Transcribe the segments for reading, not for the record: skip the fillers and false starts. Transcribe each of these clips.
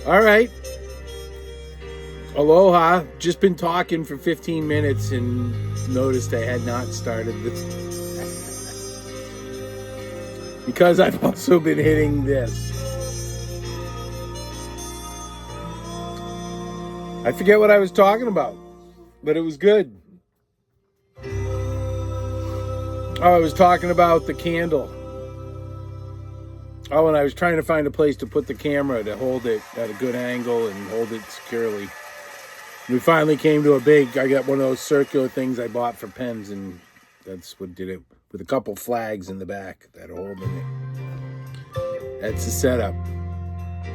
All right. Aloha. Just been talking for 15 minutes and noticed I had not started this. Because I've also been hitting this. I forget what I was talking about, but it was good. Oh, I was talking about the candle. Oh, and I was trying to find a place to put the camera to hold it at a good angle and hold it securely. We finally came to I got one of those circular things I bought for pens, and that's what did it, with a couple flags in the back that are holding it. That's the setup.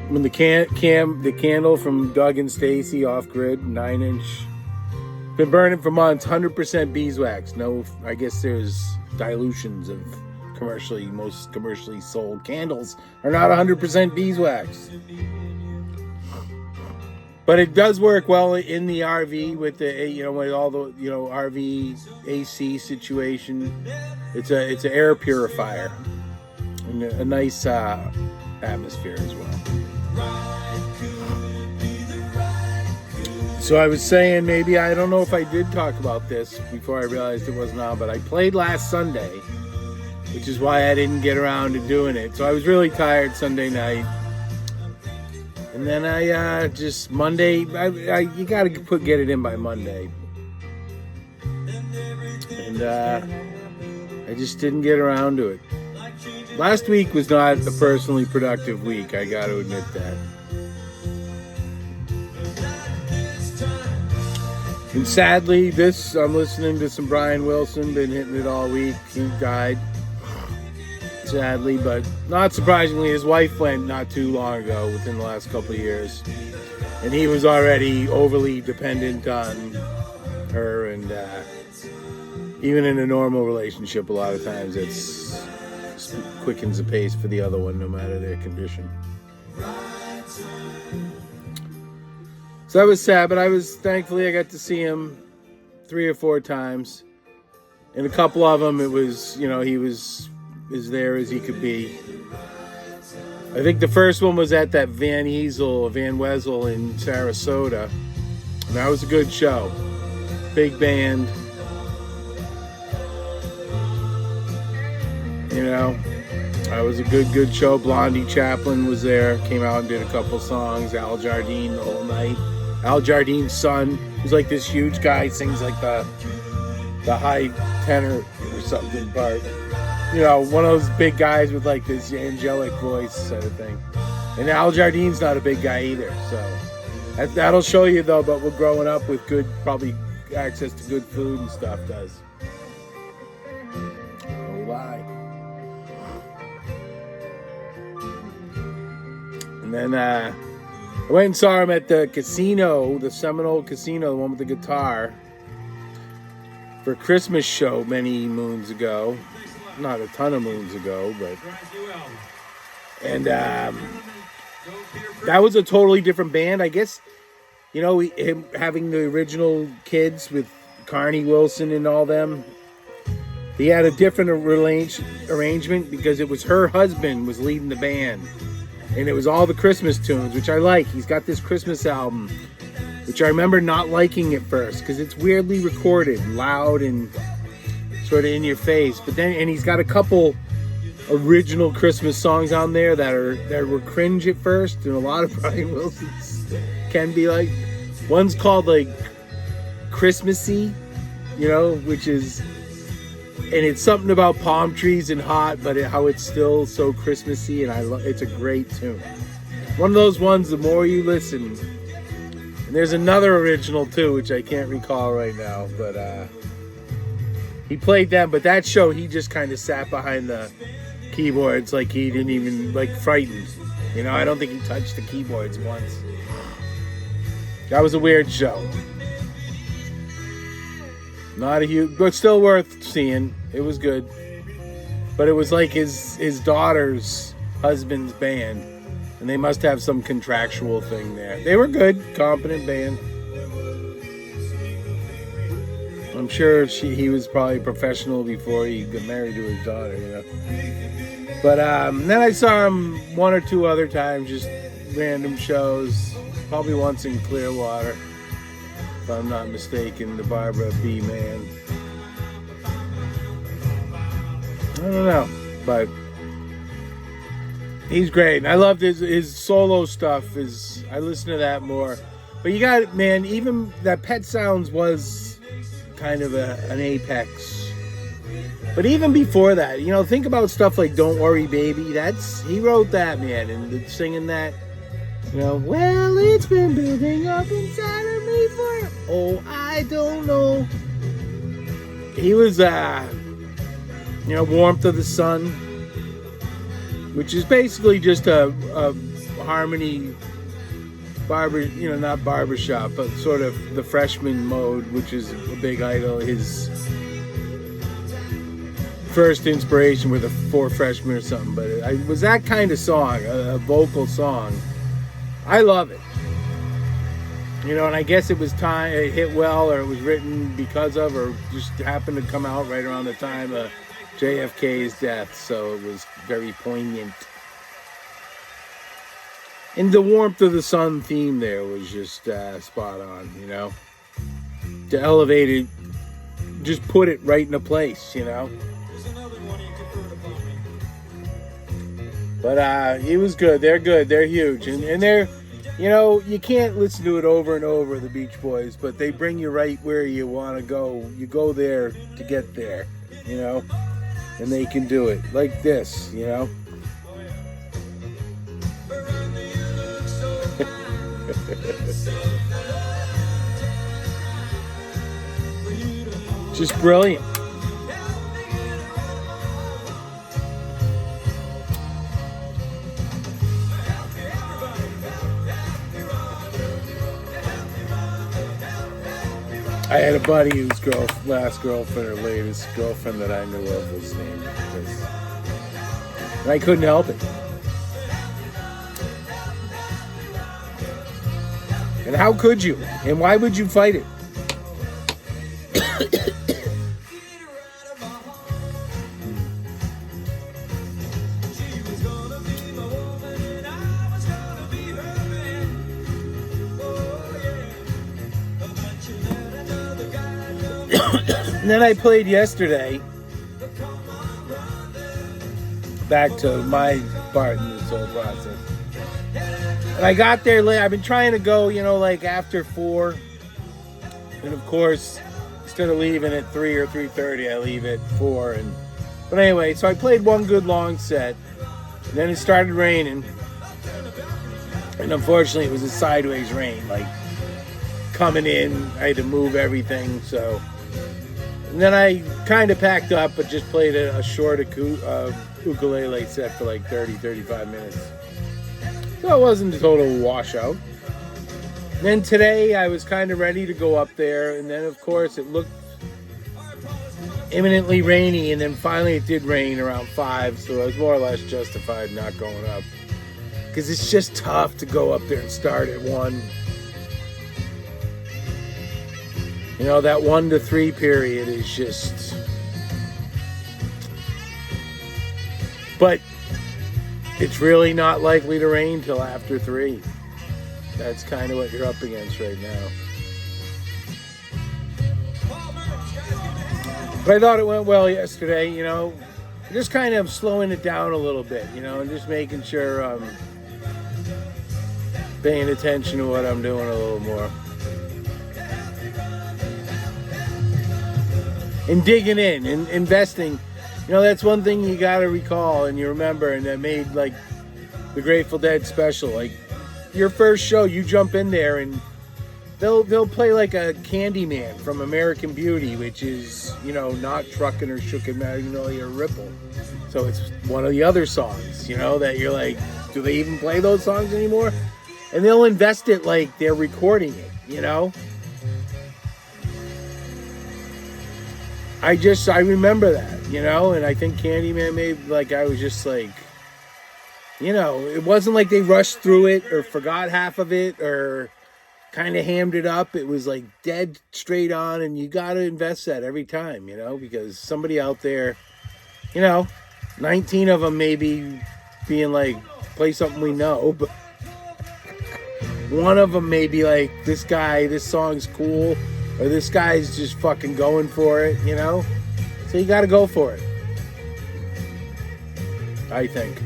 When the candle from Doug and Stacy off grid, 9-inch, been burning for months, 100% beeswax. No, I guess there's dilutions of most commercially sold candles are not 100% beeswax. But it does work well in the RV with with all the RV AC situation. It's an air purifier and a nice atmosphere as well. So I was saying, maybe, I don't know if I did talk about this before I realized it wasn't on, but I played last Sunday, which is why I didn't get around to doing it. So I was really tired Sunday night. And then I just Monday, you got to get it in by Monday. And I just didn't get around to it. Last week was not a personally productive week, I got to admit that. And sadly, I'm listening to some Brian Wilson, been hitting it all week. He died, sadly, but not surprisingly, his wife went not too long ago, within the last couple of years. And he was already overly dependent on her, and even in a normal relationship, a lot of times it's quickens the pace for the other one, no matter their condition. So that was sad, but thankfully I got to see him 3 or 4 times. And a couple of them, it was, he was as there as he could be. I think the first one was at that Van Wezel in Sarasota. And that was a good show. Big band. That was a good show. Blondie Chaplin was there, came out and did a couple songs. Al Jardine the whole night. Al Jardine's son, who's like this huge guy, sings like the high tenor or something part. One of those big guys with like this angelic voice sort of thing. And Al Jardine's not a big guy either, so that'll show you though about what growing up with good, probably access to good food and stuff does. No lie. And then I went and saw him at the casino, the Seminole Casino, the one with the guitar, for a Christmas show many moons ago. Not a ton of moons ago, but... And that was a totally different band. I guess, him having the original kids with Carney Wilson and all them, he had a different arrangement because it was her husband was leading the band. And it was all the Christmas tunes, which I like. He's got this Christmas album, which I remember not liking at first because it's weirdly recorded, loud and sort of in your face. But then, and he's got a couple original Christmas songs on there that were cringe at first, and a lot of Brian Wilson's can be like. One's called like Christmassy, which is. And it's something about palm trees and hot, but how it's still so Christmassy, and it's a great tune. One of those ones, the more you listen. And there's another original too, which I can't recall right now, but he played them. But that show, he just kind of sat behind the keyboards like he didn't even, frightened. I don't think he touched the keyboards once. That was a weird show. Not a huge, but still worth seeing. It was good. But it was like his daughter's husband's band. And they must have some contractual thing there. They were good, competent band. I'm sure he was probably professional before he got married to his daughter, But then I saw him 1 or 2 other times, just random shows, probably once in Clearwater, if I'm not mistaken, the Barbara B. Man. I don't know, but he's great. And I loved his solo stuff. I listen to that more. But you got, man, even that Pet Sounds was kind of an apex. But even before that, think about stuff like Don't Worry Baby. He wrote that, man, and singing that, well, it's been building up inside of me for, oh, I don't know. He was, Warmth of the Sun, which is basically just a harmony not barbershop, but sort of the Freshman Mode, which is a big idol. His first inspiration with the Four Freshmen or something, but it was that kind of song, a vocal song. I love it. And I guess it was time, it hit well, or it was written because of, or just happened to come out right around the time of JFK's death, so it was very poignant. And the Warmth of the Sun theme there was just spot on, to elevate it, just put it right in a place, But he was good. They're good. They're huge. And they're, you can't listen to it over and over, the Beach Boys, but they bring you right where you want to go. You go there to get there, and they can do it like this, Just brilliant. I had a buddy whose last girlfriend or latest girlfriend that I knew of was named this. And I couldn't help it. And how could you? And why would you fight it? And then I played yesterday, back to my part in this whole process. And I got there late. I've been trying to go, like after 4. And of course, instead of leaving at 3 or 3:30, I leave at 4. But anyway, so I played one good long set. And then it started raining. And unfortunately, it was a sideways rain, like coming in. I had to move everything, so. And then I kind of packed up, but just played a short ukulele set for like 35 minutes. So it wasn't a total washout. And then today I was kind of ready to go up there, and then of course it looked imminently rainy, and then finally it did rain around 5, so I was more or less justified not going up. Because it's just tough to go up there and start at 1. That 1 to 3 period is just... But it's really not likely to rain till after 3. That's kind of what you're up against right now. But I thought it went well yesterday, just kind of slowing it down a little bit, and just making sure I'm paying attention to what I'm doing a little more. And digging in and investing. That's one thing you got to recall and you remember, and that made like the Grateful Dead special. Like your first show, you jump in there and they'll play like a Candyman from American Beauty, which is, not Truckin' or Shookin' Magnolia Ripple. So it's one of the other songs, that you're like, do they even play those songs anymore? And they'll invest it like they're recording it, I remember that, and I think Candyman made, like, I was just like, it wasn't like they rushed through it or forgot half of it or kind of hammed it up. It was like dead straight on, and you got to invest that every time, because somebody out there, 19 of them maybe being like, play something we know, but one of them may be like, this song's cool, or this guy's just fucking going for it, you know? So you gotta go for it, I think.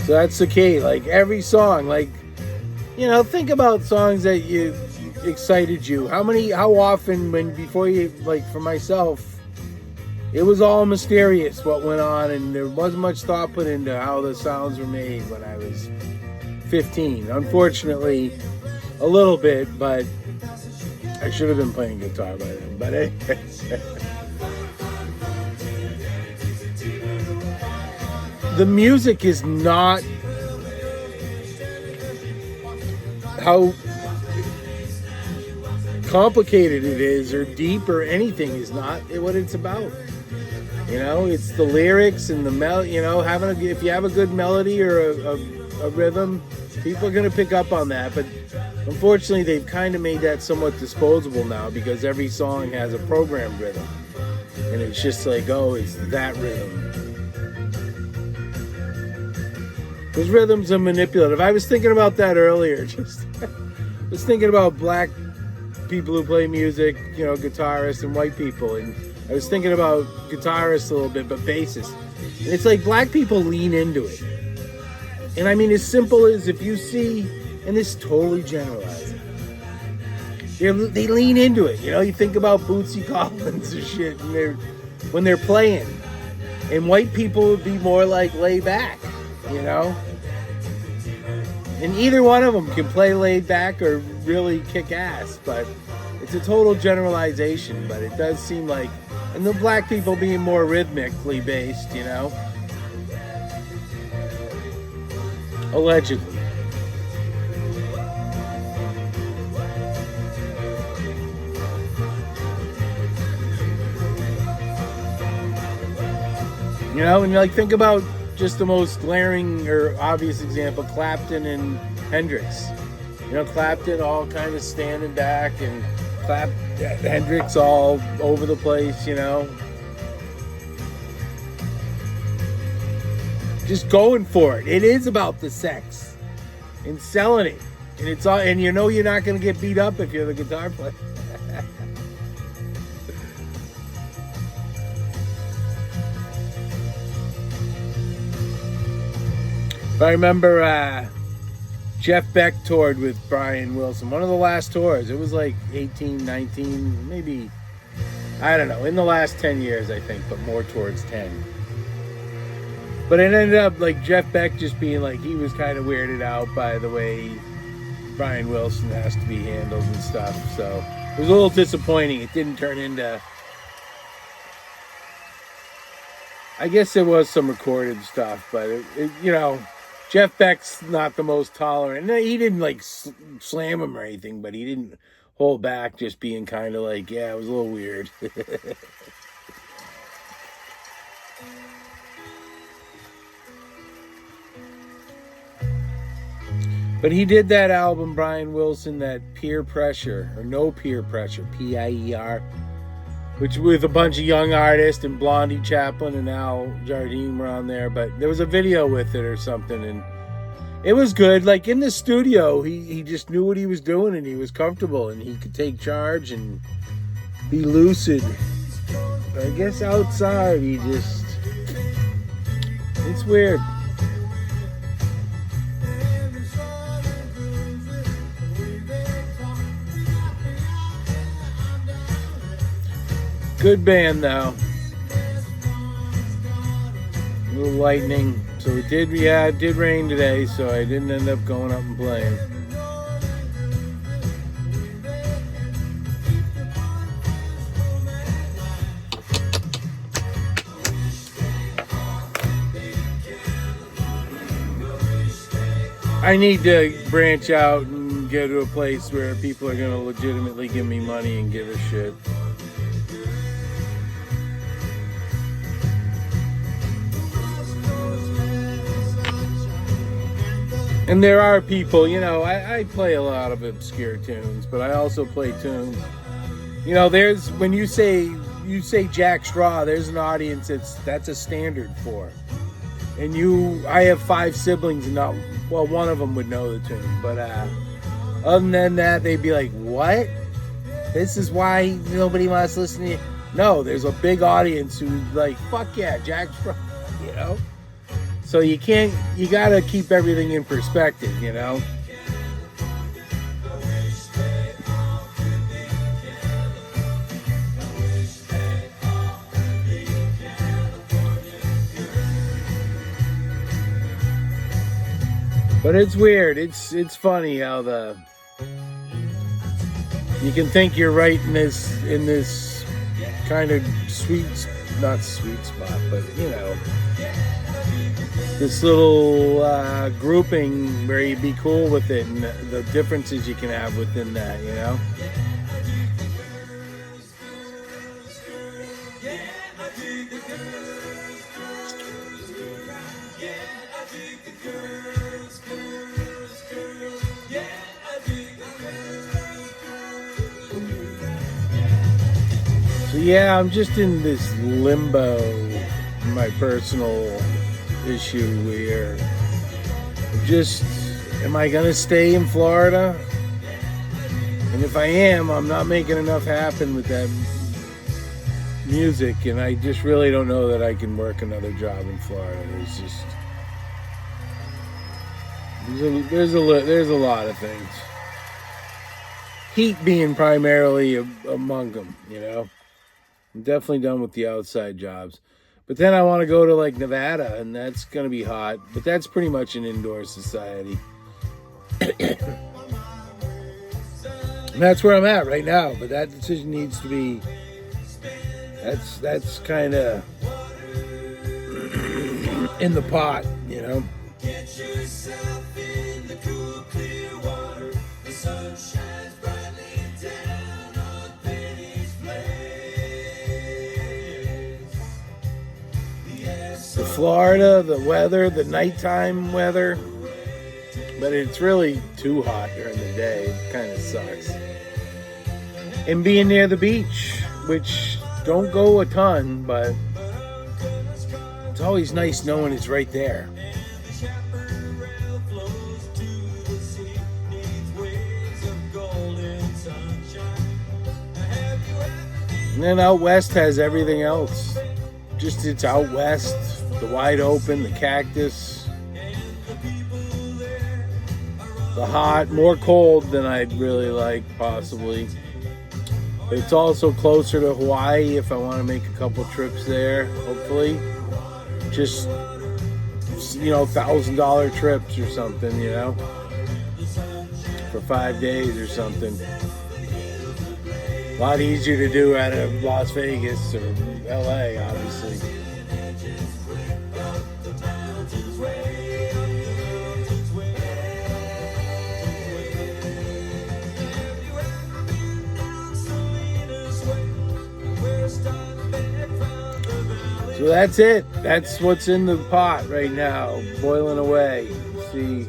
So that's the key. Like, every song, like, you know, think about songs that excited you. How often, before you, like, for myself, it was all mysterious what went on, and there wasn't much thought put into how the sounds were made when I was 15. Unfortunately, a little bit, but I should have been playing guitar by then. But anyway. The music is not how complicated it is, or deep, or anything is not what it's about. You know, it's the lyrics and the you know, if you have a good melody or a rhythm, people are going to pick up on that. But unfortunately, they've kind of made that somewhat disposable now, because every song has a programmed rhythm. And it's just like, oh, it's that rhythm. Because rhythms are manipulative. I was thinking about that earlier. I was thinking about black people who play music, you know, guitarists, and white people. And I was thinking about guitarists a little bit, but bassists. And it's like black people lean into it. And I mean, as simple as if you see, and this is totally generalizing, they lean into it. You know, you think about Bootsy Collins and shit, and when they're playing. And white people would be more like laid back, you know? And either one of them can play laid back or really kick ass, but it's a total generalization. But it does seem like, and the black people being more rhythmically based, you know? Allegedly. You know, and like, think about just the most glaring or obvious example, Clapton and Hendrix. You know, Clapton all kind of standing back, and Hendrix all over the place, you know. Just going for it. It is about the sex and selling it. And it's all, and you know you're not going to get beat up if you're the guitar player. I remember Jeff Beck toured with Brian Wilson. One of the last tours. It was like 18, 19, maybe, I don't know, in the last 10 years, I think, but more towards 10. But it ended up like Jeff Beck just being like, he was kind of weirded out by the way Brian Wilson has to be handled and stuff. So it was a little disappointing. It didn't turn into, I guess there was some recorded stuff, but it you know, Jeff Beck's not the most tolerant. No, he didn't like slam him or anything, but he didn't hold back, just being kind of like, yeah, it was a little weird. But he did that album, Brian Wilson, that Peer Pressure, or No Peer Pressure, P-I-E-R, which with a bunch of young artists, and Blondie Chaplin and Al Jardine were on there. But there was a video with it or something, and it was good. Like, in the studio, he just knew what he was doing, and he was comfortable, and he could take charge and be lucid. But I guess outside, it's weird. Good band though. A little lightning. So it did rain today, so I didn't end up going up and playing. I need to branch out and go to a place where people are going to legitimately give me money and give a shit. And there are people, you know, I play a lot of obscure tunes, but I also play tunes. You know, there's, when you say Jack Straw, there's an audience that's a standard for. And I have 5 siblings, and not, well, one of them would know the tune, but other than that, they'd be like, what? This is why nobody wants to listen to you? No, there's a big audience who's like, fuck yeah, Jack Frost, you know? So you gotta keep everything in perspective, you know? But it's weird. It's funny how you can think you're right in this kind of not sweet spot, but you know, this little grouping where you'd be cool with it, and the differences you can have within that, you know. So yeah, I'm just in this limbo, my personal issue where am I gonna stay in Florida? And if I am, I'm not making enough happen with that music, and I just really don't know that I can work another job in Florida. There's a lot of things. Heat being primarily among them, you know. I'm definitely done with the outside jobs. But then I want to go to like Nevada, and that's going to be hot. But that's pretty much an indoor society. And that's where I'm at right now. But that decision needs to be, that's kind of in the pot, you know. Get yourself in the cool, clear water. The sun shines brightly down on Penny's Place. The Florida, the weather, the nighttime weather, but it's really too hot during the day. It kind of sucks. And being near the beach, which don't go a ton, but it's always nice knowing it's right there. And then out west has everything else. Just it's out west, the wide open, the cactus, the hot, more cold than I'd really like, possibly. But it's also closer to Hawaii if I want to make a couple trips there, hopefully. Just, you know, $1,000 trips or something, you know, for 5 days or something. A lot easier to do out of Las Vegas or LA, obviously. So that's it. That's what's in the pot right now, boiling away. See,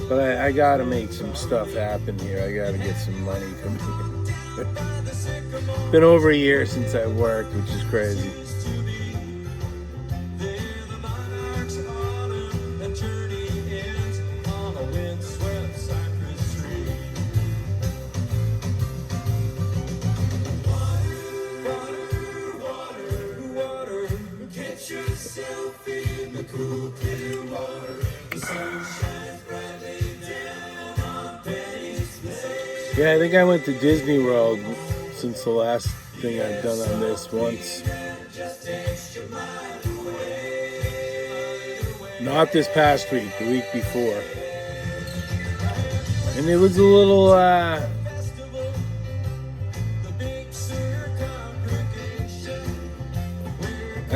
but I gotta make some stuff happen here. I gotta get some money coming in. Been over a year since I worked, which is crazy. Yeah, I think I went to Disney World since the last thing I've done on this once. Not this past week, the week before. And it was a little, I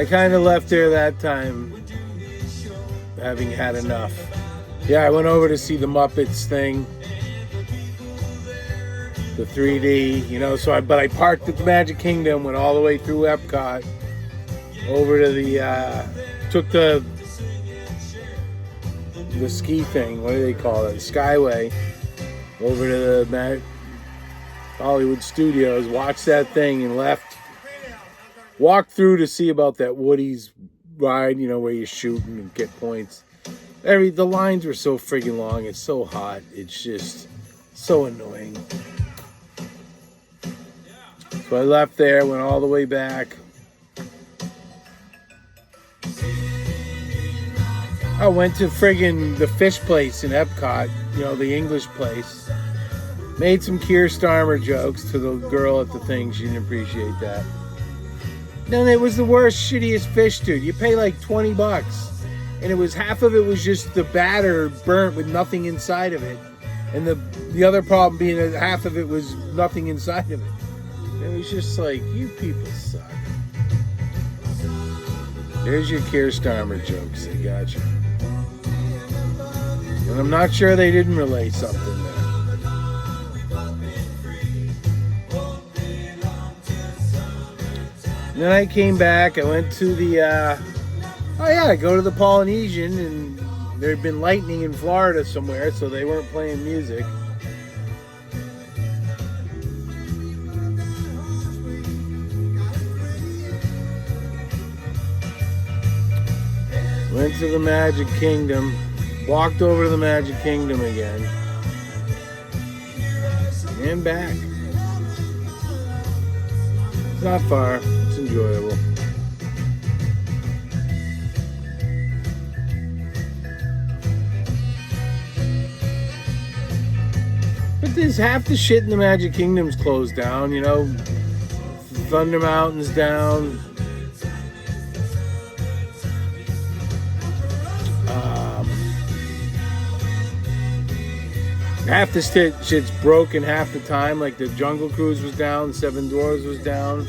kind of left there that time having had enough. Yeah, I went over to see the Muppets thing. The 3D, you know, but I parked at the Magic Kingdom, went all the way through Epcot, over to took the ski thing, what do they call it, Skyway, over to the Hollywood Studios, watched that thing and left, walked through to see about that Woody's ride, where you shoot and get points. The lines were so friggin' long. It's so hot. It's just so annoying. So I left there, went all the way back. I went to friggin' the fish place in Epcot, the English place. Made some Keir Starmer jokes to the girl at the thing. She didn't appreciate that. Then it was the worst, shittiest fish, dude. You pay like $20. And it was half of it was just the batter burnt with nothing inside of it. And the other problem being that half of it was nothing inside of it. It was just like, you people suck. There's your Keir Starmer jokes. They got you. And I'm not sure they didn't relay something there. And then I came back. I went to the... I go to the Polynesian, and there had been lightning in Florida somewhere, so they weren't playing music. Went to the Magic Kingdom, walked over to the Magic Kingdom again, and back. It's not far, it's enjoyable. But there's half the shit in the Magic Kingdom's closed down, Thunder Mountain's down. Half the shit's broken half the time, like the Jungle Cruise was down, Seven Dwarfs was down.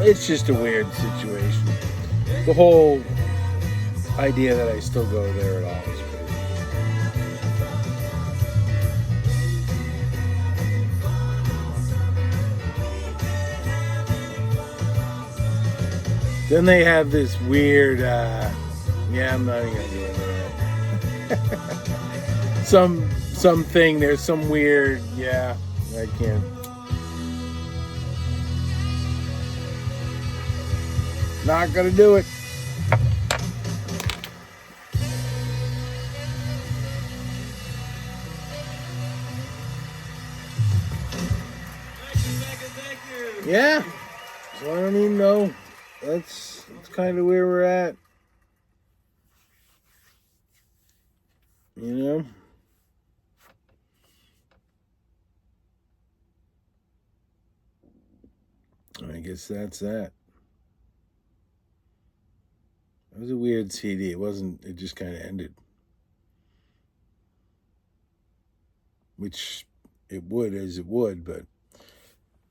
It's just a weird situation. The whole idea that I still go there at all is crazy. Then they have this weird, I'm not even gonna do it. Something, there's some weird, I can't. Not gonna do it. Thank you. Yeah. So I don't even know. That's kind of where we're at. I guess that's that. It was a weird CD. It just kind of ended. Which it would as it would, but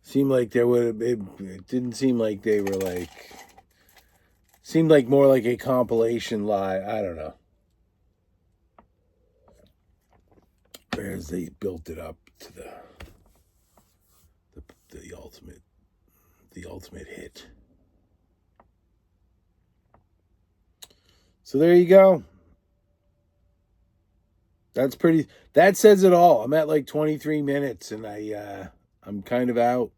seemed like there would have it didn't seem like they were like, seemed like more like a compilation live. I don't know. Whereas they built it up to the ultimate hit. So there you go. That says it all. I'm at like 23 minutes and I'm kind of out.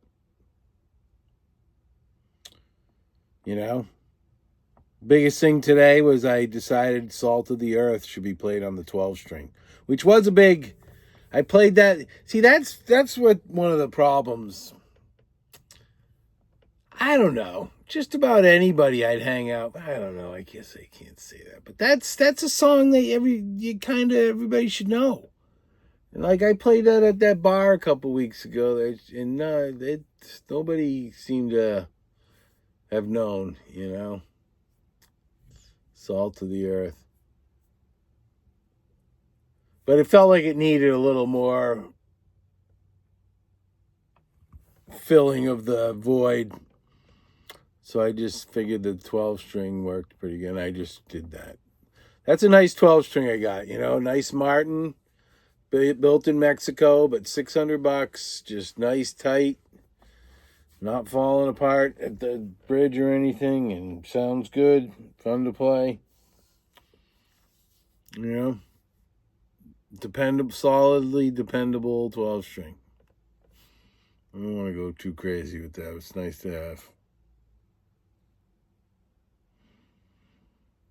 Biggest thing today was I decided Salt of the Earth should be played on the 12 string, which was I played that. See, that's what one of the problems. I don't know. Just about anybody I'd hang out. I don't know. I guess I can't say that, but that's a song that everybody should know. And like I played that at that bar a couple weeks ago, and nobody seemed to have known. Salt of the Earth. But it felt like it needed a little more filling of the void. So I just figured the 12 string worked pretty good. And I just did that. That's a nice 12 string I got, nice Martin, built in Mexico, but $600, just nice, tight, not falling apart at the bridge or anything, and sounds good, fun to play. Solidly dependable 12 string. I don't want to go too crazy with that. It's nice to have.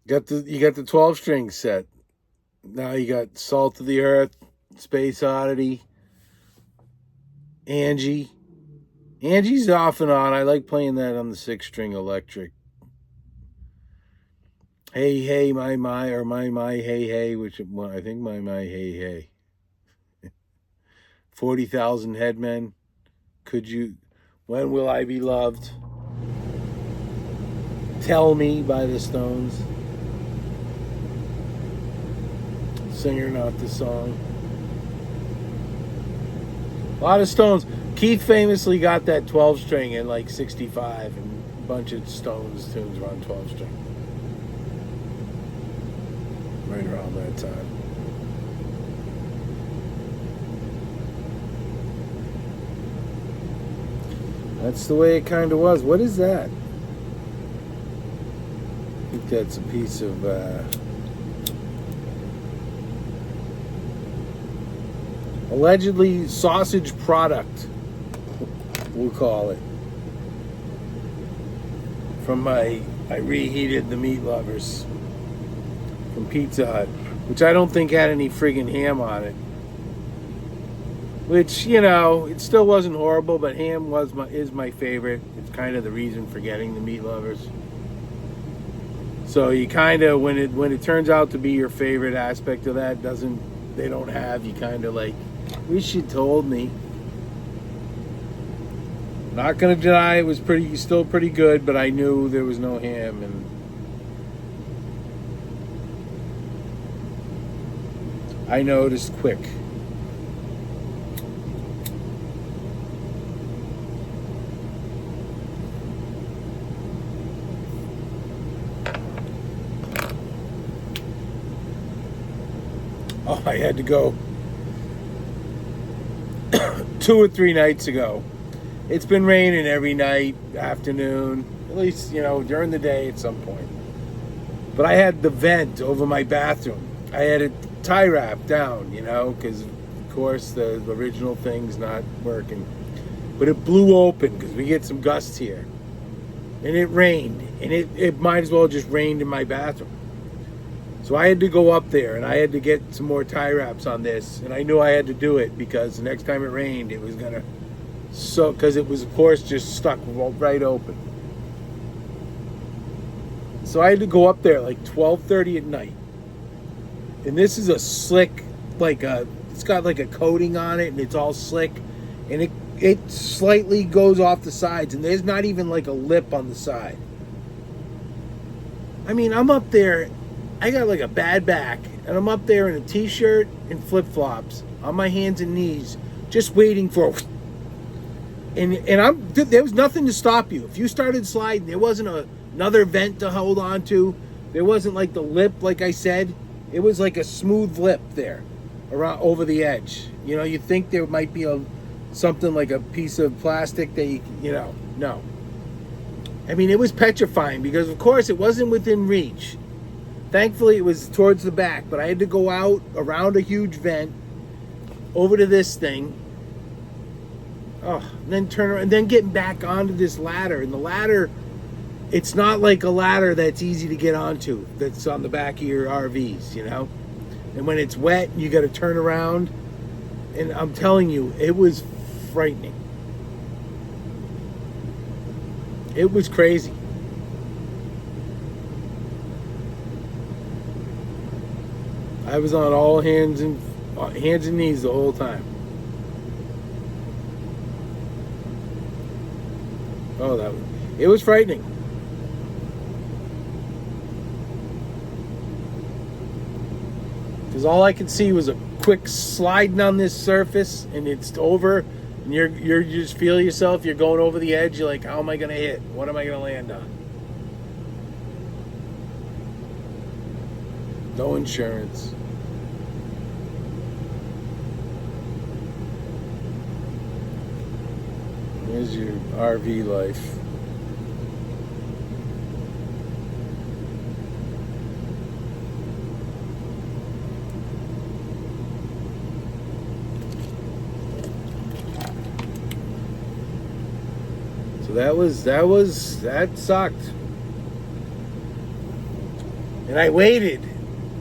You got the 12 string set. Now you got Salt of the Earth, Space Oddity, Angie. Angie's off and on. I like playing that on the 6-string electric. Hey, hey, my, or my, hey, hey, which one? I think my, hey, hey. 40,000 Headmen. When Will I Be Loved? Tell Me by the Stones. Singer, not the song. A lot of Stones. Keith famously got that 12 string in like 65, and a bunch of Stones tunes were on 12 string. Right around that time. That's the way it kind of was. What is that? I think that's a piece of allegedly sausage product, we'll call it. From I reheated the Meat Lovers from Pizza Hut, which I don't think had any friggin' ham on it. Which, it still wasn't horrible, but ham is my favorite. It's kind of the reason for getting the Meat Lovers. So you kind of, when it turns out to be your favorite aspect of that, they don't have, you kind of like, wish you told me. Not gonna deny it was still pretty good, but I knew there was no ham, and I noticed quick. Oh, I had to go 2 or 3 nights ago. It's been raining every night, afternoon, at least, during the day at some point. But I had the vent over my bathroom. I had it tie wrapped down, because, of course, the original thing's not working. But it blew open because we get some gusts here. And it rained. And it might as well just rained in my bathroom. So I had to go up there, and I had to get some more tie wraps on this. And I knew I had to do it because the next time it rained, it was going to... So, because it was, of course, just stuck right open. So I had to go up there like 12:30 at night. And this is a slick, it's got like a coating on it, and it's all slick. And it slightly goes off the sides, and there's not even like a lip on the side. I mean, I'm up there, I got like a bad back, and I'm up there in a t-shirt and flip-flops on my hands and knees, just waiting for... And there was nothing to stop you. If you started sliding, there wasn't another vent to hold on to. There wasn't like the lip, like I said. It was like a smooth lip there, around over the edge. You think there might be something like a piece of plastic that no. I mean, it was petrifying because, of course, it wasn't within reach. Thankfully, it was towards the back, but I had to go out around a huge vent over to this thing. Oh, and then turn around, and then getting back onto this ladder. And the ladder, it's not like a ladder that's easy to get onto, that's on the back of your RVs, And when it's wet, you got to turn around. And I'm telling you, it was frightening. It was crazy. I was on all hands and knees the whole time. Oh, it was frightening. Because all I could see was a quick sliding on this surface, and it's over, and you just feel yourself, you're going over the edge, you're like, how am I going to hit? What am I going to land on? No insurance. Here's your RV life. So that sucked. And I waited.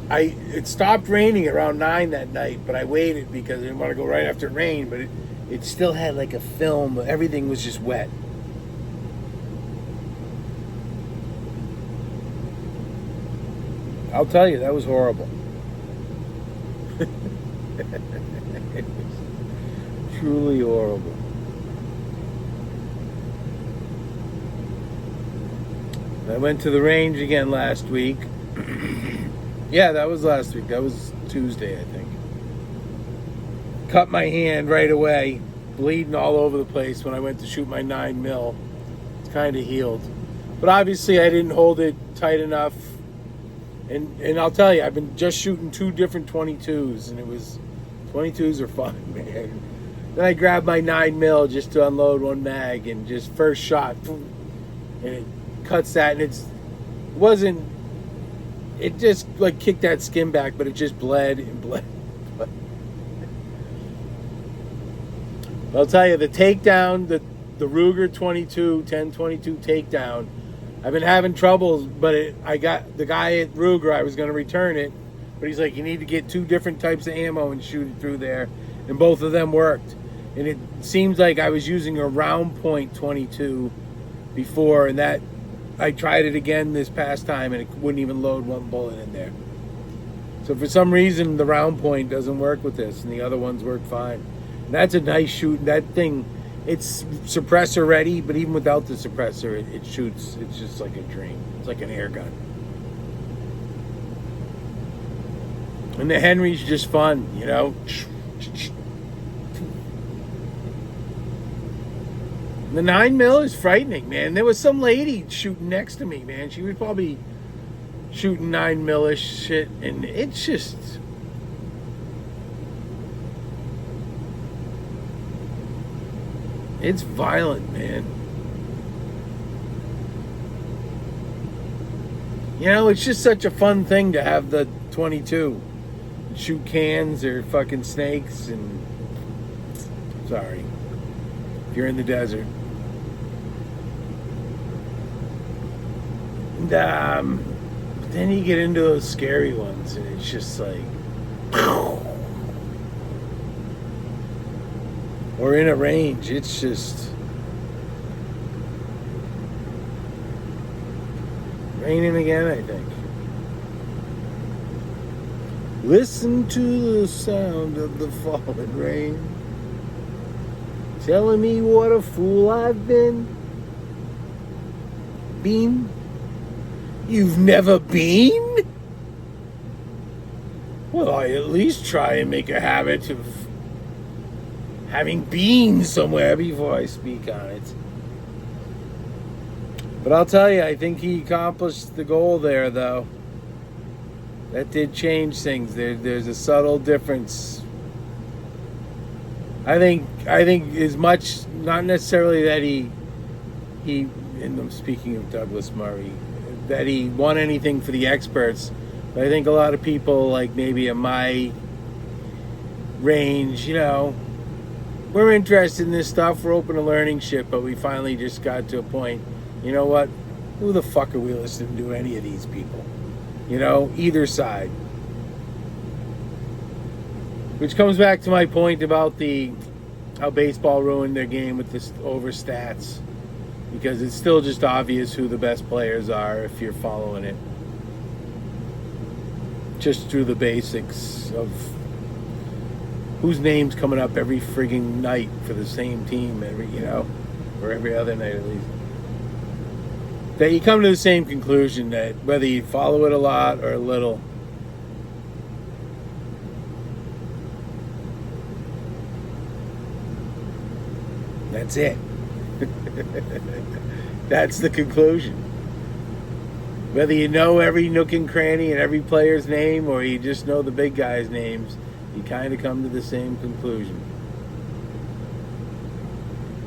It stopped raining around 9 that night, but I waited because I didn't want to go right after it rained, but it still had like a film. Everything was just wet. I'll tell you, that was horrible. It was truly horrible. I went to the range again last week. Yeah, that was last week. That was Tuesday, I think. Cut my hand right away, bleeding all over the place when I went to shoot my 9mm. It's kind of healed. But obviously I didn't hold it tight enough. And I'll tell you, I've been just shooting 2 different 22s, and 22s are fun, man. Then I grabbed my 9mm just to unload one mag, and just first shot, and it cuts that, and it just like kicked that skin back, but it just bled and bled. I'll tell you, the takedown, the Ruger 1022 takedown, I've been having troubles, but I got the guy at Ruger, I was going to return it, but he's like, you need to get 2 different types of ammo and shoot it through there, and both of them worked. And it seems like I was using a round point 22 before, and that I tried it again this past time, and it wouldn't even load 1 bullet in there. So for some reason, the round point doesn't work with this, and the other ones work fine. And that's a nice shoot. That thing, it's suppressor ready, but even without the suppressor, it shoots. It's just like a dream. It's like an air gun. And the Henry's just fun, you know. The 9mm is frightening, man. There was some lady shooting next to me, man. She was probably shooting 9mm-ish shit, and it's just... It's violent, man. You know, it's just such a fun thing to have the 22. Shoot cans or fucking snakes and... Sorry. If you're in the desert. And, but then you get into those scary ones, and it's just like... Or in a range, it's just... Raining again, I think. Listen to the sound of the falling rain, telling me what a fool I've been. Been? You've never been? Well, I at least try and make a habit of having been somewhere before I speak on it. But I'll tell you, I think he accomplished the goal there, though. That did change things. There's a subtle difference. I think as much, not necessarily that he, and I'm speaking of Douglas Murray, that he won anything for the experts, but I think a lot of people, like maybe in my range, you know, we're interested in this stuff, we're open to learning shit, but we finally just got to a point, you know what, who the fuck are we listening to any of these people? You know, either side. Which comes back to my point about how baseball ruined their game with this over stats. Because it's still just obvious who the best players are if you're following it. Just through the basics of whose name's coming up every frigging night for the same team, or every other night at least. That you come to the same conclusion that whether you follow it a lot or a little, that's it. That's the conclusion. Whether you know every nook and cranny and every player's name or you just know the big guys' names, you kind of come to the same conclusion.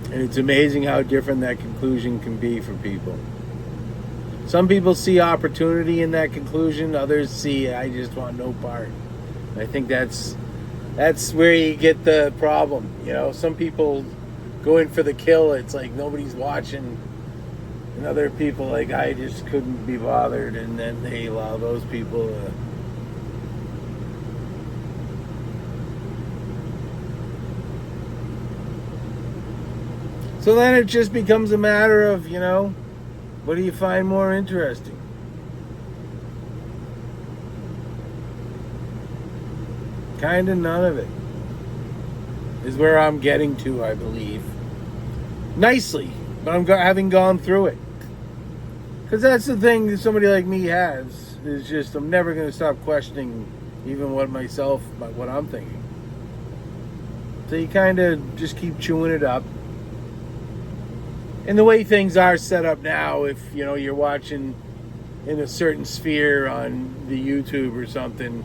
And it's amazing how different that conclusion can be for people. Some people see opportunity in that conclusion. Others see, I just want no part. And I think that's where you get the problem. You know, some people go in for the kill. It's like nobody's watching. And other people, like, I just couldn't be bothered. And then they allow those people to... So then it just becomes a matter of, what do you find more interesting? Kind of none of it is where I'm getting to, I believe. Nicely, but I'm having gone through it. Because that's the thing that somebody like me has, is just I'm never going to stop questioning even what I'm thinking. So you kind of just keep chewing it up. And the way things are set up now, if you're watching in a certain sphere on the YouTube or something,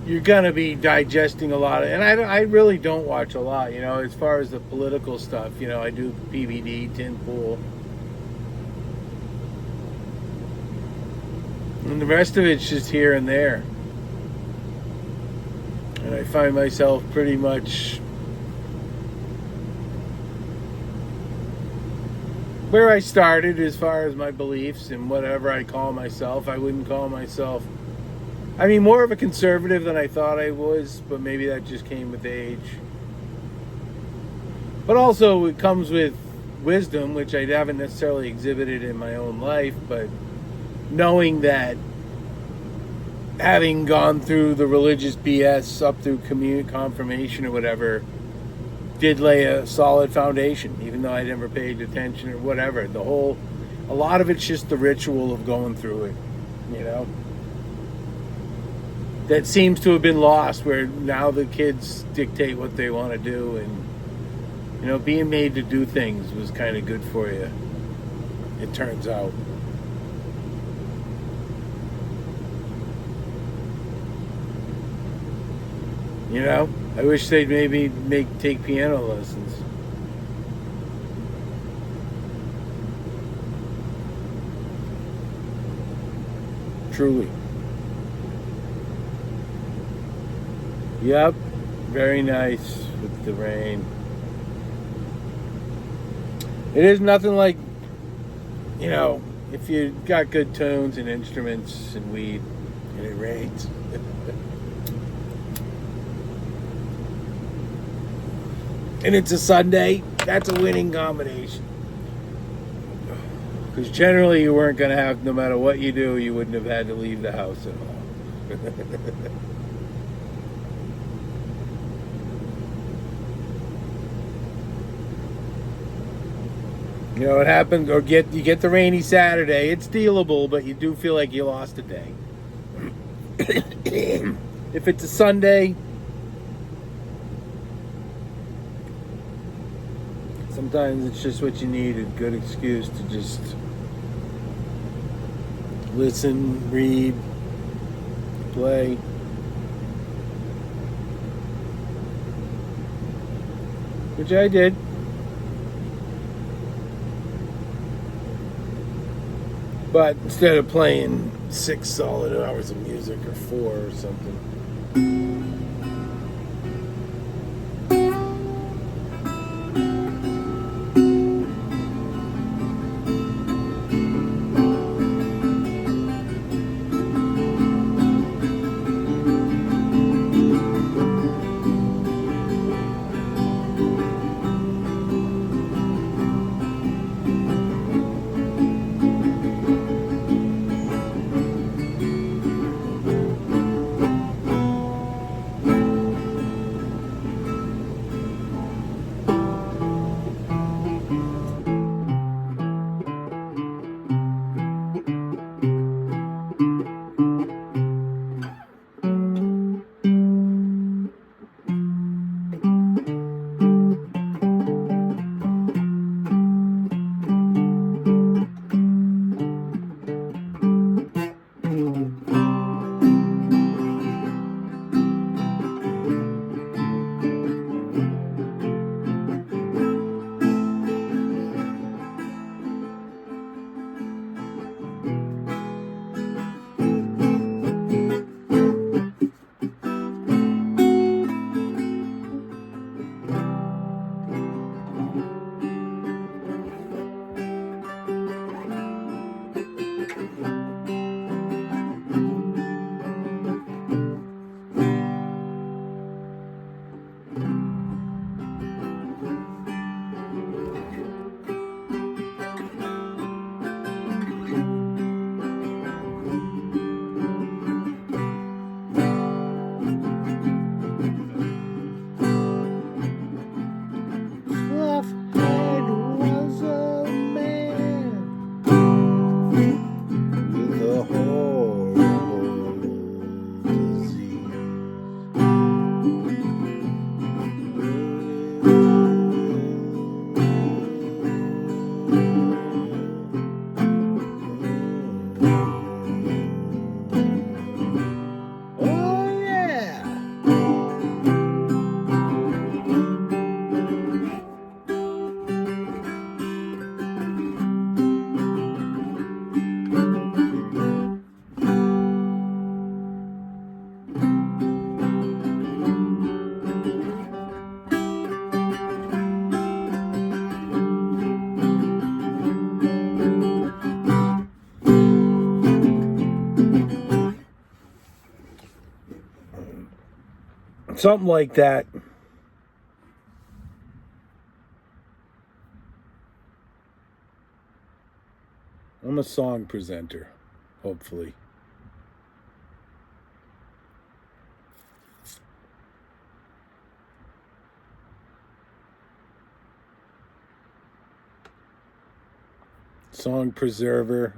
you're gonna be digesting a lot and I really don't watch a lot, as far as the political stuff. I do PVD, Tin Pool, and the rest of it's just here and there. And I find myself pretty much where I started as far as my beliefs and whatever I call myself. I wouldn't call myself, more of a conservative than I thought I was, but maybe that just came with age. But also it comes with wisdom, which I haven't necessarily exhibited in my own life, but knowing that having gone through the religious BS up through confirmation or whatever, did lay a solid foundation, even though I never paid attention or whatever. A lot of it's just the ritual of going through it, that seems to have been lost, where now the kids dictate what they want to do, and being made to do things was kind of good for you, it turns out. I wish they'd maybe take piano lessons. Truly. Yep, very nice with the rain. It is nothing like, if you got good tunes and instruments and weed and it rains. And it's a Sunday, that's a winning combination. Because generally you weren't going to have, no matter what you do, you wouldn't have had to leave the house at all. It happens, or you get the rainy Saturday, it's dealable, but you do feel like you lost a day. If it's a Sunday, sometimes it's just what you need, a good excuse to just listen, read, play. Which I did. But instead of playing 6 solid hours of music, or 4 or something. Something like that. I'm a song presenter, hopefully. Song preserver.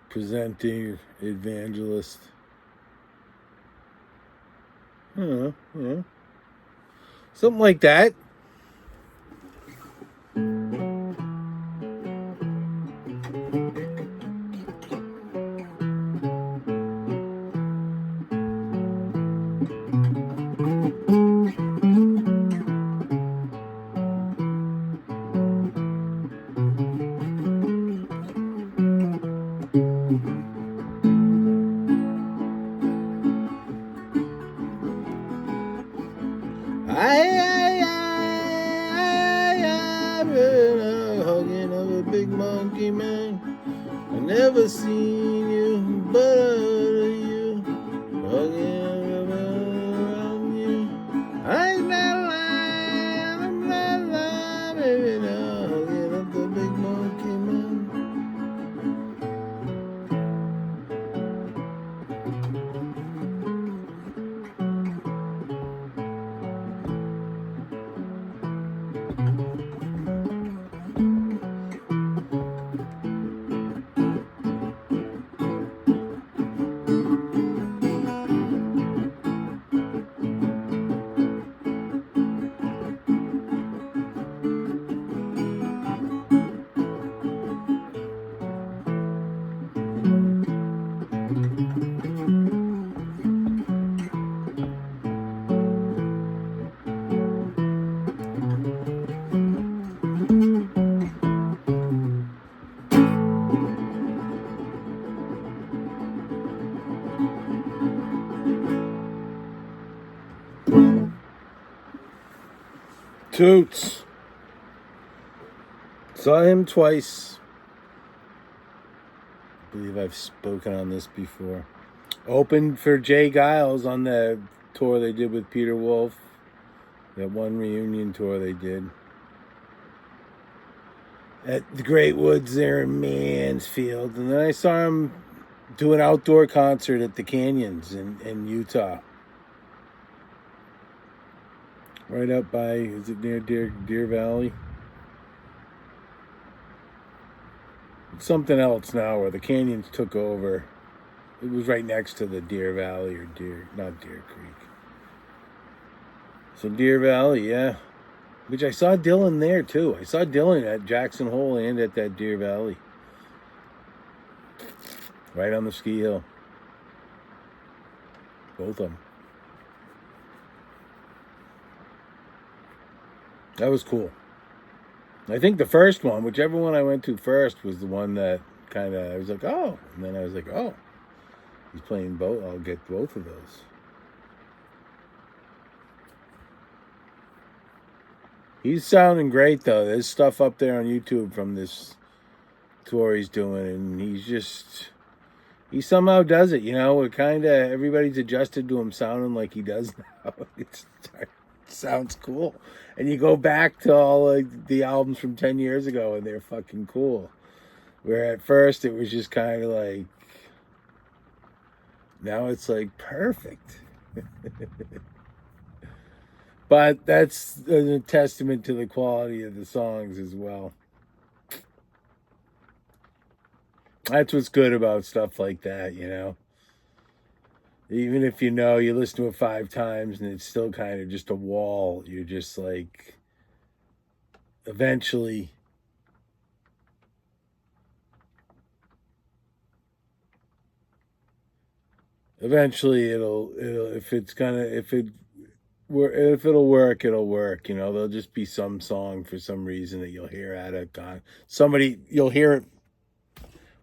Presenting evangelist. Yeah. Something like that. I've been a hugging of a big monkey man. I never seen you, but you hugging around you. I'm not lying, baby, now hugging up the big monkey man. Toots. Saw him twice. I believe I've spoken on this before. Opened for Jay Giles on the tour they did with Peter Wolf. That one reunion tour they did. At the Great Woods there in Mansfield. And then I saw him do an outdoor concert at the Canyons in Utah. Right up by, is it near Deer Valley? It's something else now where the Canyons took over. It was right next to the Deer Valley or not Deer Creek. So Deer Valley, yeah. Which I saw Dylan there too. I saw Dylan at Jackson Hole and at that Deer Valley. Right on the ski hill. Both of them. That was cool. I think the first one, whichever one I went to first, was the one that kind of, I was like, oh. And then I was like, oh, he's playing both. I'll get both of those. He's sounding great, though. There's stuff up there on YouTube from this tour he's doing, and he somehow does it, you know? It kind of, everybody's adjusted to him sounding like he does now. It sounds cool. And you go back to all like the albums from 10 years ago, and they're fucking cool. Where at first it was just kind of like, now it's like perfect. But that's a testament to the quality of the songs as well. That's what's good about stuff like that, you know? Even if you listen to it 5 times and it's still kind of just a wall, you're just like, eventually it'll if it'll work, it'll work. You know, there'll just be some song for some reason that you'll hear you'll hear it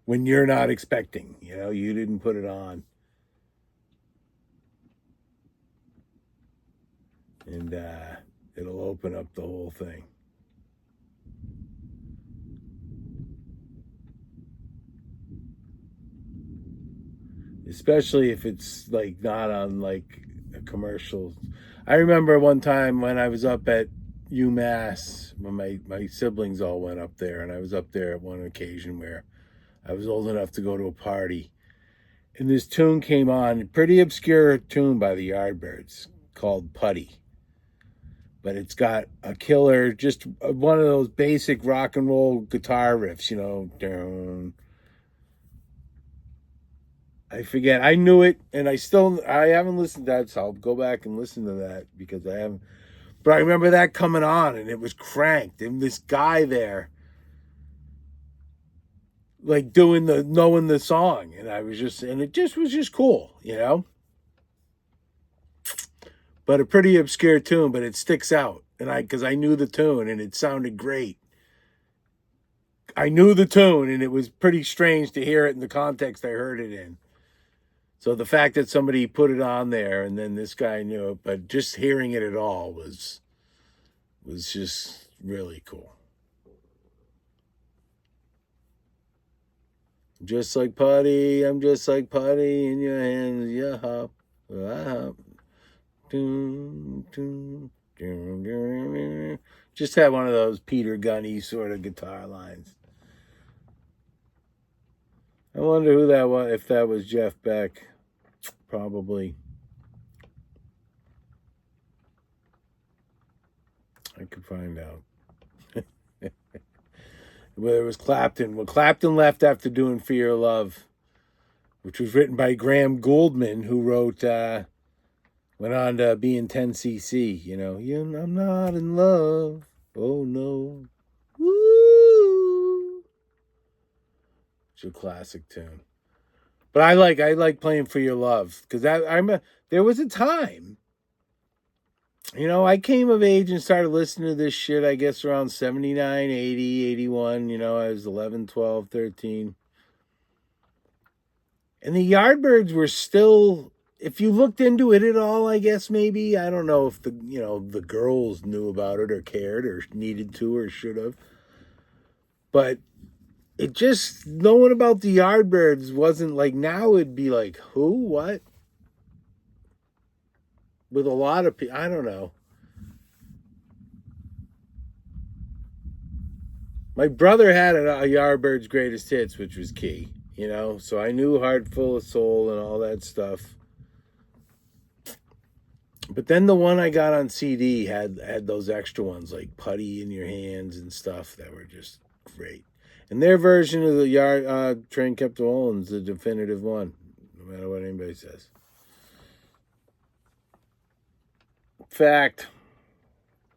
when you're not expecting. You know, you didn't put it on. And it'll open up the whole thing. especially if it's like not on like a commercial. I remember one time when I was up at UMass when my siblings all went up there, and I was up there at one occasion where I was old enough to go to a party, and this tune came on, a pretty obscure tune by the Yardbirds called Putty. But it's got a killer, just one of those basic rock and roll guitar riffs, you know. I forget. I knew it, and I haven't listened to that, so I'll go back and listen to that because I haven't. But I remember that coming on, and it was cranked, and this guy there, like knowing the song, and it just was just cool, you know. But a pretty obscure tune, but it sticks out, and because I knew the tune, and it sounded great. I knew the tune, and it was pretty strange to hear it in the context I heard it in. So the fact that somebody put it on there, and then this guy knew it, but just hearing it at all was just really cool. Just like putty, I'm just like putty in your hands. You hop, I hop. Just had one of those Peter Gunny sort of guitar lines. I wonder who that was, if that was Jeff Beck. Probably. I could find out. Whether it was Clapton. Well, Clapton left after doing For Your Love, which was written by Graham Gouldman, who went on to be in 10cc, you know. I'm not in love. Oh, no. Woo! It's a classic tune. But I like playing For Your Love because there was a time, you know, I came of age and started listening to this shit, I guess, around 79, 80, 81. You know, I was 11, 12, 13. And the Yardbirds were still, if you looked into it at all, I guess maybe, I don't know if the girls knew about it or cared or needed to or should have. But it just, knowing about the Yardbirds wasn't like, now it'd be like, who, what? With a lot of people, I don't know. My brother had a Yardbirds Greatest Hits, which was key, you know? So I knew Heart Full of Soul and all that stuff. But then the one I got on CD had those extra ones, like Putty in Your Hands and stuff that were just great. And their version of the Train Kept Rolling is the definitive one, no matter what anybody says. Fact.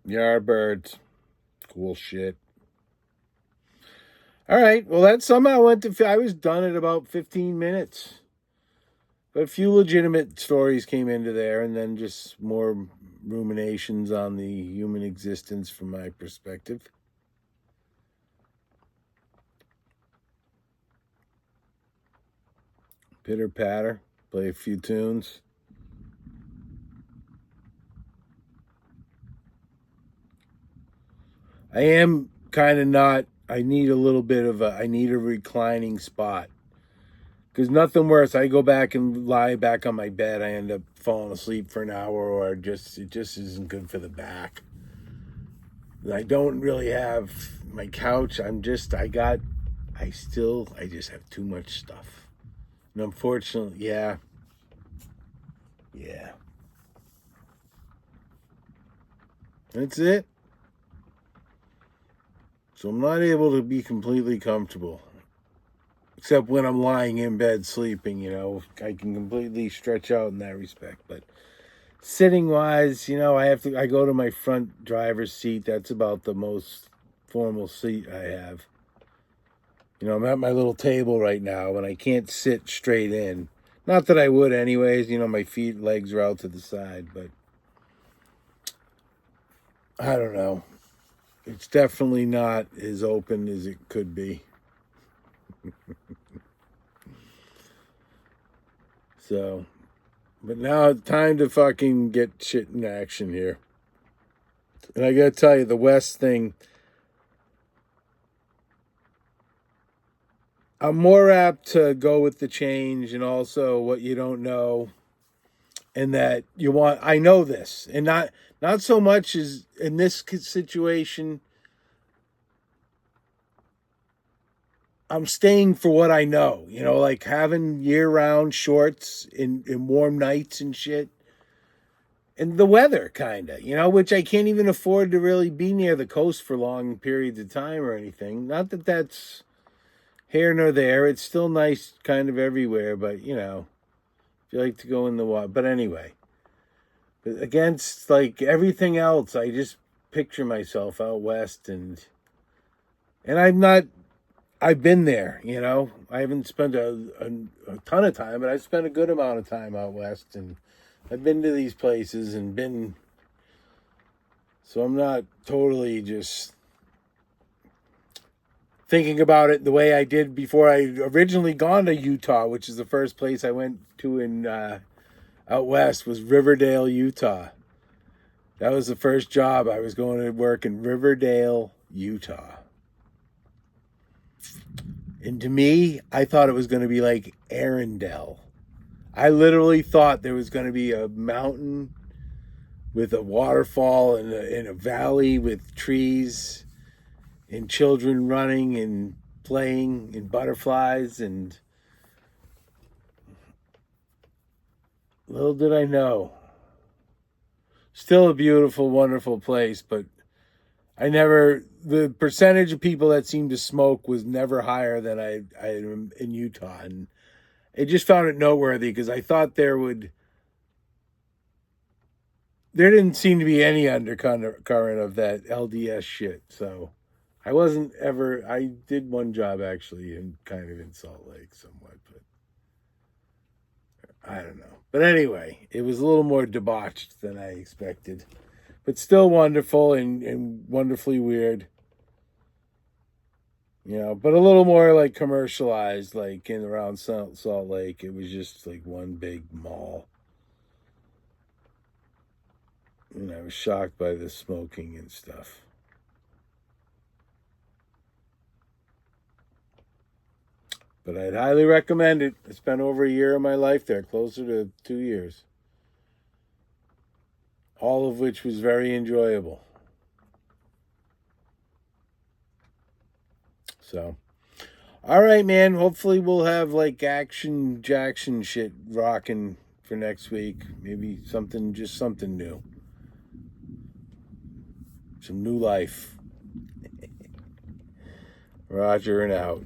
Yardbirds. Cool shit. All right. Well, that somehow I was done at about 15 minutes. But a few legitimate stories came into there, and then just more ruminations on the human existence from my perspective. Pitter patter. Play a few tunes. I am kind of not. I need a little bit of I need a reclining spot. Because nothing worse. I go back and lie back on my bed. I end up falling asleep for an hour, or it just isn't good for the back. I don't really have my couch. I just have too much stuff. And unfortunately, yeah. That's it. So I'm not able to be completely comfortable. Except when I'm lying in bed sleeping, you know, I can completely stretch out in that respect. But sitting wise, you know, I go to my front driver's seat. That's about the most formal seat I have. You know, I'm at my little table right now and I can't sit straight in. Not that I would anyways, you know, my legs are out to the side, but I don't know. It's definitely not as open as it could be. So, but now it's time to fucking get shit in action here. And I gotta tell you, the West thing, I'm more apt to go with the change and also what you don't know, and that you want. I know this, and not so much as in this situation. I'm staying for what I know, like having year round shorts in warm nights and shit. And the weather, kind of, which I can't even afford to really be near the coast for long periods of time or anything. Not that that's here nor there. It's still nice kind of everywhere, but, if you like to go in the water. But anyway, against like everything else, I just picture myself out west and I've been there, I haven't spent a ton of time, but I've spent a good amount of time out west, and I've been to these places so I'm not totally just thinking about it the way I did before I originally gone to Utah, which is the first place I went to in out west was Riverdale, Utah. That was the first job. I was going to work in Riverdale, Utah. And to me, I thought it was going to be like Arendelle. I literally thought there was going to be a mountain with a waterfall and a valley with trees and children running and playing and butterflies. And little did I know. Still a beautiful, wonderful place, but the percentage of people that seemed to smoke was never higher than I in Utah. And I just found it noteworthy because I thought there didn't seem to be any undercurrent of that LDS shit. So I did one job actually in Salt Lake somewhat, but I don't know. But anyway, it was a little more debauched than I expected, but still wonderful and wonderfully weird. But a little more like commercialized, like in around Salt Lake. It was just like one big mall. And I was shocked by the smoking and stuff. But I'd highly recommend it. I spent over a year of my life there, closer to 2 years. All of which was very enjoyable. So, all right, man. Hopefully we'll have like Action Jackson shit rocking for next week. Maybe just something new. Some new life. Roger and out.